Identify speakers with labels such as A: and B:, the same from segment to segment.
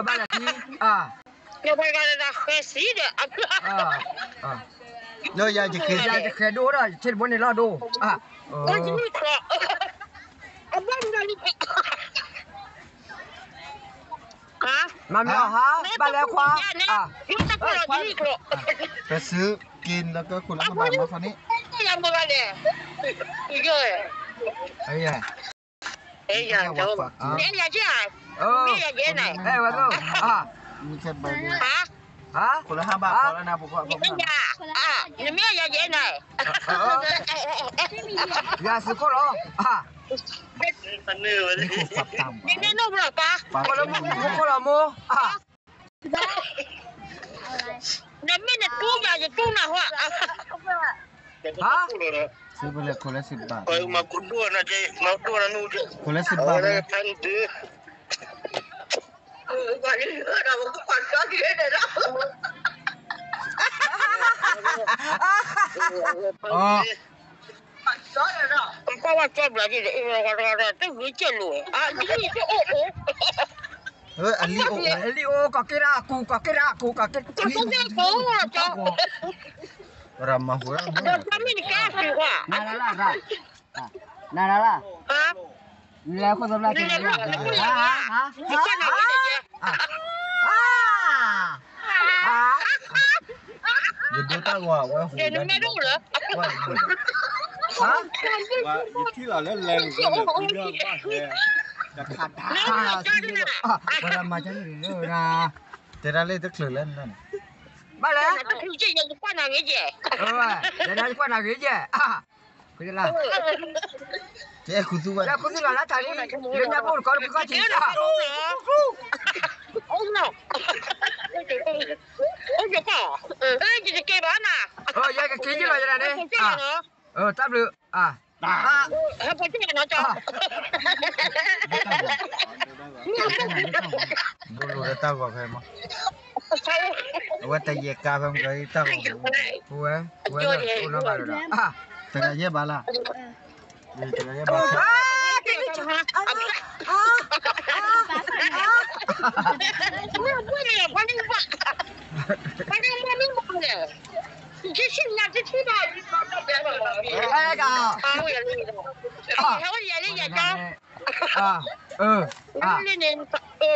A: บ้านที่
B: เดี๋ยวไปกันนะเคยสีเด้อ
C: แล้วยายจะคืน
A: ยายจะเคยดูด้วยเช่นบนนี้เราดู
B: โอ้ยนี่ครอบ้านเรานี่
A: มามีฮะบ้านแล้วควา
B: ยุติพลนี่ครอ
C: ไปซื้อกินแล้วก็คุณรัฐบาลมาคราวนี้
B: ยังบ่กันเนี่ยอีกเลย
A: ไอ้ยัย
B: เอ้ยยังเจ้าเนี่ยยังจ้าไม่ยังเย็นไหน
A: วันนู้
C: มีแค่ใบเดียวคนละ5 บาทพอแล้วนะผมว่า
B: ไม่ยังไม่ยังเย็นไหน
A: ยาสุโขหรอ
C: นี่คือฝักต่ำ
B: นี่นู่นหรอปะ
A: คนละมุกคนละมู
B: เนี่ยไม่เนี่ยตู้ยาจะตู้นะหัว
C: ซื้อไปเลยคนละ10 บาท
B: มาคุณด้วยนะเจ๊มาด้วยนะนู่น
C: คนละ10 บาทเลย
B: ทันทีก่อนนี้เราก็ก่อนก็ที่ได้แล้วเพราะว่าเจ็บเลยที่เราต้องรู้เจ็บเลยนี่จะโอ้โห
C: อัน
A: ลิโอก็กิรากูก็กิรากูก็กิรา
B: กูโอ้จ้า
C: ramah orang
B: kami ni kasih wah
A: Nala nilai aku sebelah kiri
C: jadi tahu wah
B: dia medu lah
C: wah itu lah leleng
A: barang macam ni lah
C: terlalu itu kelelen kan
A: ba lẽ
B: chịยังqua nào vậy chị
A: để đây qua nào vậy chị cái là
C: chị
A: cô tu là lá thầy lên nhà bố có chị
B: ông nào ông gì bảo chị kêu bán à
A: vậy cái kia rồi vậy này đi tạm được
B: không có chuyện nó cho
C: bố đã tao vào phải mà Wata ye ka fam ga ta ko we no ba da ta ga ye ba la ye ta ga ye ba
B: 这是哪这去吧？
A: 哎个，
B: 我也累了，我也累也高。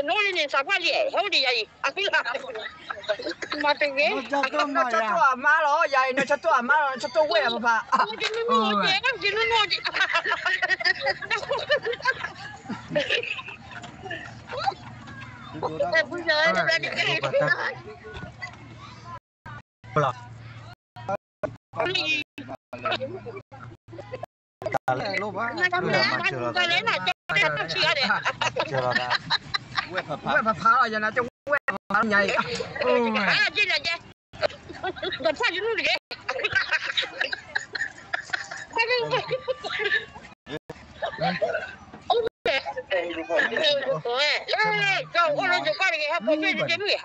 B: 农历啥关系？好的呀，妈的个！
A: 那这多马了呀，那这多马了，这多贵不怕？
B: 我这弄的，我这弄的。不是，这边的。
C: 不了。lupa chưa là quét
A: phá rồi giờ nào trong quét phá nhảy
B: chứ là chứ đập phá chứ luôn đi cho con lên cho con đi học chơi chơi nuôi
C: đi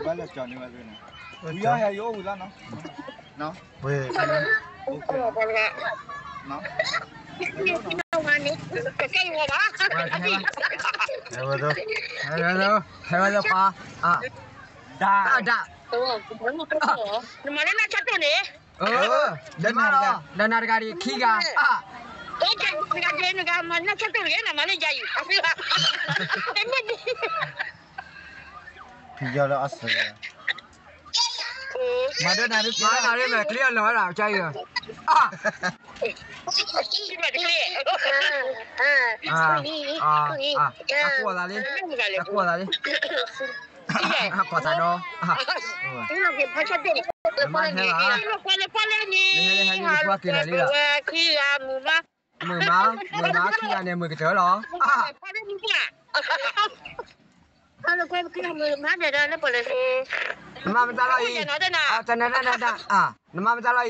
C: bán là chọn đi mà rồi nè giờ hay vô rồi nó về nó
A: Hello pa da
B: mana nak satu ni
A: dan harga di kiga
B: negara mana satu ni mana jai
C: tiga lah asal
A: mana nari nak clear lah nak cai ke aku tadi aku tadi mười má khi này 10 cái chở đó
B: Ano ko mada da na pala
A: Namamatala namamatala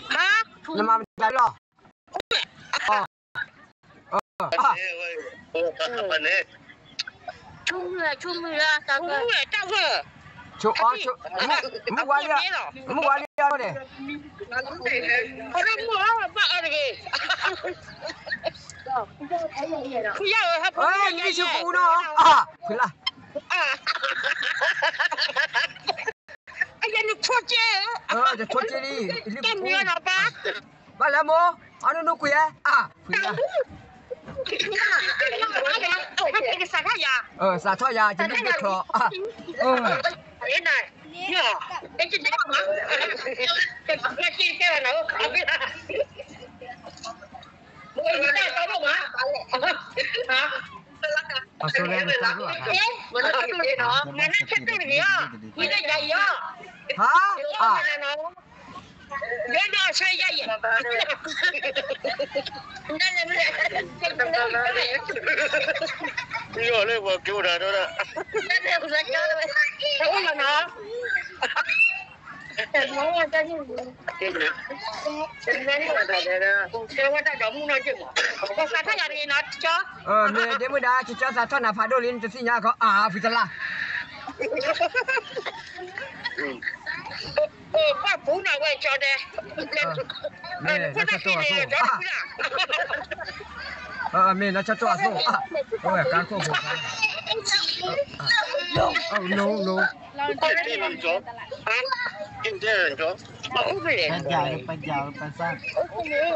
B: ha
A: namamatala
B: Chumla tao
A: Chú mua qua đi đây.
B: 不要还不
C: เอ้ย
B: 要
C: นี่ชื่อกูเนาะคือล่ะ
B: 哎呀，你错觉！
C: จะชดเจนี่รีบ
B: 干没了吧？
C: มาแล้วโมเอาหนูคุยคุยละ
B: 哦，还给你三块呀？
C: สาทอยาจะรีบไปคลอ
B: 哎奶，呀，哎这这嘛？这这这哪个卡没了？我你带烧肉吗？啊？
C: เอาโซเล่นจ้าด้วย
B: 我那个对呢，我那吃对了呀，你在家呀？
C: ฮะ
B: 原来是爷爷。
D: 不要那我给我来着了。
C: เมื่อเดี๋ยวมื่อใดจะเจอสาทอนาพาโดลินจะสิญญาเขาฟิตละ
B: 我不那我交代，
C: 那这多少没那这多少赶快过no
D: 这帮走啊，今天人走。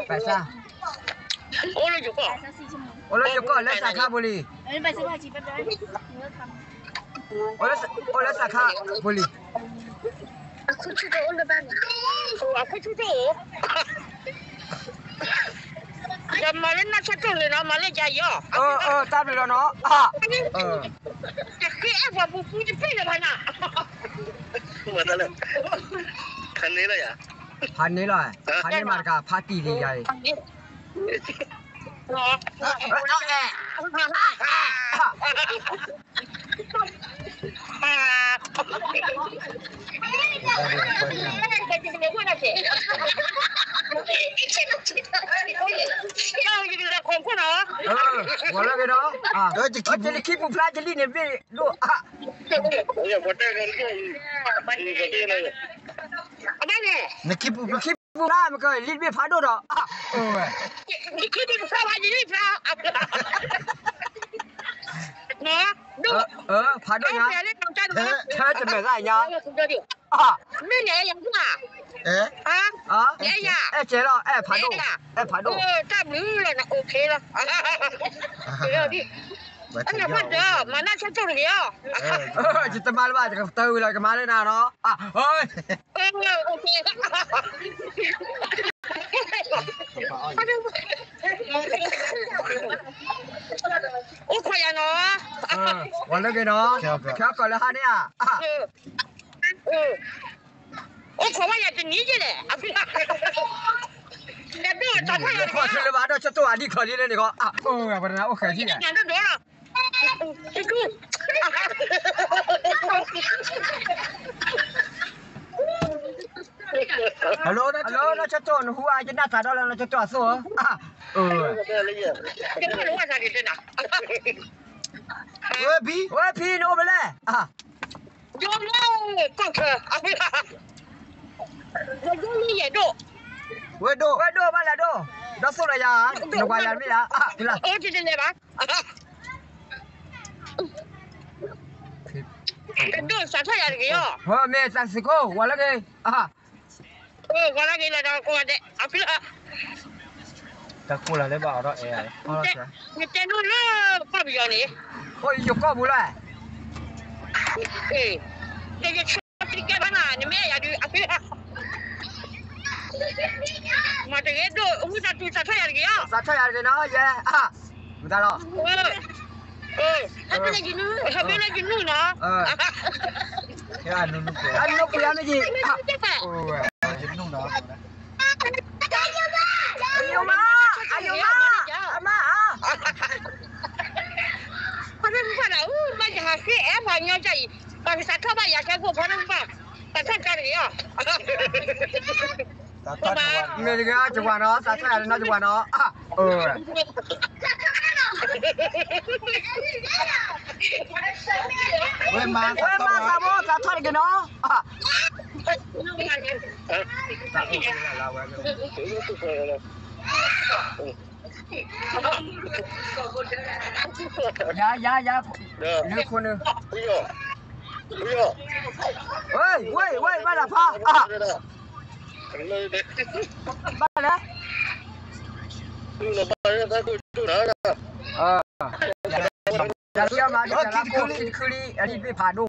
C: ไปซะ
B: 我了就搞，
C: โอ้แล้วอยู่ก่อนแล้วสาขาบุรีโอ้แล้วสาขาบุรี
B: 快出走了吧？快出走！อย่ามาเล่นน่าชัดเลยนะมาเล่นยาเยอะ
C: ตามไปแล้วเนาะ
B: จะคือแอบว่าปูจะเป็นอะไรนะ
D: 我的了，看你了呀。
C: พันนี้เลยพันนี้มากับพาร์ตี้ดีใหญ่我那个너จะคิดปุ๊บพลาดจะรีเนี่ยพี่ลูก
D: 我这个这个
C: 你คิดปุ๊บพลาดมันก็รีบพาโดด
B: 你คิดปุ๊บพลาดจะรีบพลาดนะดู
C: พาโดดนะเธอจะไม่ได้ยัง
B: ไม่ไหนยังอ่ะ
C: เจ๊了พาโดพาโด
B: จับมือเลยนะโอเคแล้วเดี๋ยวดิอันนั้นมันเด้อมาน่าชัดจังเลย
C: จิตมาแล้วว่าจะเตือนเลยกันมาเลยนะเนาะเฮ้ย
B: โอเคโอ้ขยันเนาะ
C: วันเลิกเลยเนาะแค่ก่อนแล้วฮะเนี่ย
B: โอ้ขอว่าอยากจะหนีจีเลยแต่เดี๋ยวจะทำอะไร
C: ขอขึ้นเลยว่าเดี๋ยวจะตัวอันนี้ขอที่เลยนี่ก็วันนั้นโอเคที่ไหน
B: งานเดี๋ยวละคือ
C: ฮัลโหลนะจะตัวหัวจะน่าตาดอแล้วจะตัวสู้
B: จะไม่รู้ว่าจะกินนะ
C: พี่โนไปเลย
B: ยอมแล้วก็คือเราดูนี่อย่าดู
C: เวโดมาแล้วโดสู้เลยยาหนูวายันไม่ละพี่ละ
B: จะได้เลยปะดูสัตว์อะไรกันย่อ
C: เมย์สักสิโก้วันละกี่
B: วันละกี่แล้วเราก็ได้พี่ละ
C: จะกูละเลยบ่าวเรา
B: เนี่ยเจนูเลยก็ไม่ยอมนี่
C: โอ้ยอยู่ก็บุเลย
B: เดี๋ยวจะช่วยแกบ้างนะนี่แม่อยากดูพี่ละมาถึงดูอุ้ยสัตว์อะไรกันย่อ
C: สัตว์อะไรกันเนาะเย่ไม่ได้หรอ
B: ให้ไปเลยกินนู่นเนาะ
C: อันนู้นกูยังไม่กินกินนู่นเนาะอายุมา
B: พอนึกว่ามันจะหาคือแอบพอเงี้ยใจตอนสัตว์เข้ามาอยากแค่พวกพอนึกว่าแต่ท่านกันเหรอ
C: เมื่อกี้จังหวะเนาะสัตว์อะไรนะจังหวะเนาะเว้ยมาซาโบสัตว์อะไรกันเนาะ Ya. Ini kone. Woi, mana pa? Mana? Jangan dia mari jalan kiri, ini be padu.